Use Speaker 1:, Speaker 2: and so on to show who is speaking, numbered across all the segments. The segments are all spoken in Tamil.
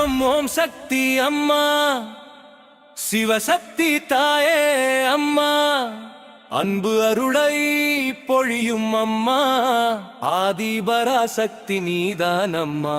Speaker 1: கட்டகரம் ஓம் சக்தி அம்மா, சிவசக்தி தாயே அம்மா, அன்பு அருளை பொழியும் அம்மா, ஆதிபராசக்தி நீதான் அம்மா.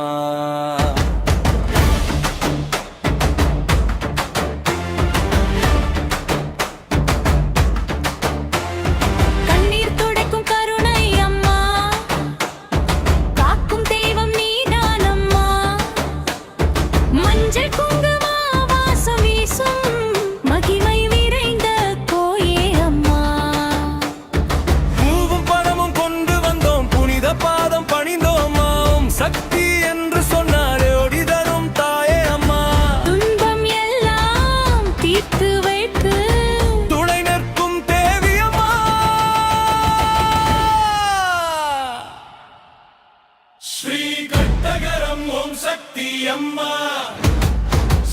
Speaker 2: ஸ்ரீ கட்டகரம் ஓம் சக்தி அம்மா,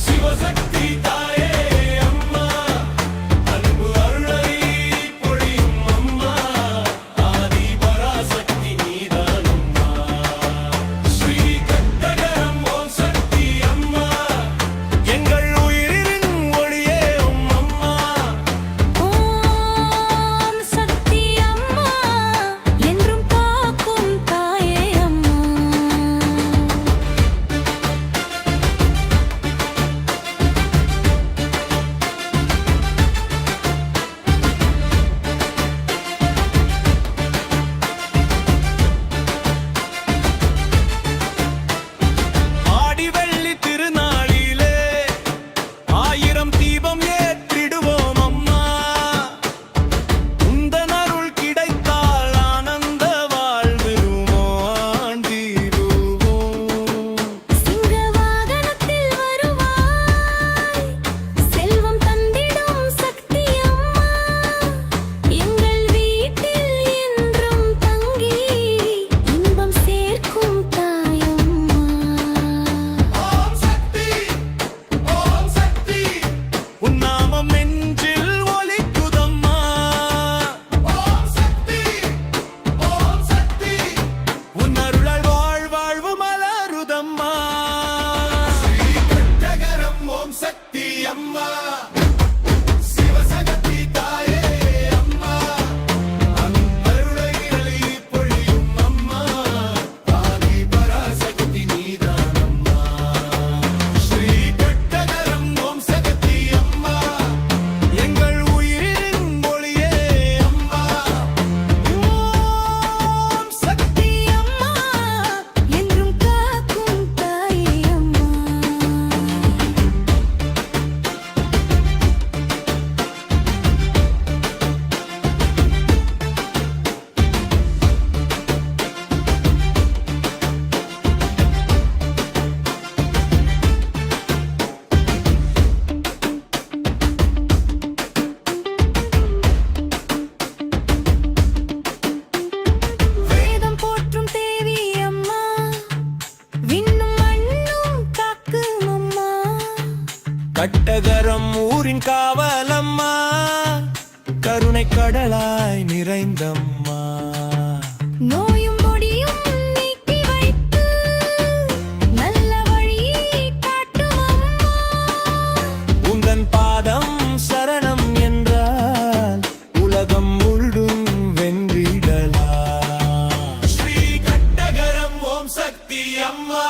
Speaker 2: சிவசக்தி தாயே அம்மா, அன்பு அருளை பொழியும் அம்மா, ஆதி பராசக்தி நீதான் அம்மா. ஸ்ரீ கட்டகரம் ஓம் சக்தி அம்மா, எங்கள் உயிரின் ஒளியே அம்மா.
Speaker 3: ஓம் சக்தி அம்மா, என்றும் காக்கும் தாயே அம்மா.
Speaker 1: கட்டகரம் ஊரின் காவலம்மா, கருணை கடலாய் நிறைந்தம்மா,
Speaker 3: நோயும் நொடியும் நீக்கி வைத்து நல்ல வழியை காட்டும் அம்மா.
Speaker 1: உந்தன் பாதம் சரணம் என்றால் உலகம் முழுதும் வென்றிடலாம்.
Speaker 2: ஸ்ரீ கட்டகரம் ஓம் சக்தி அம்மா.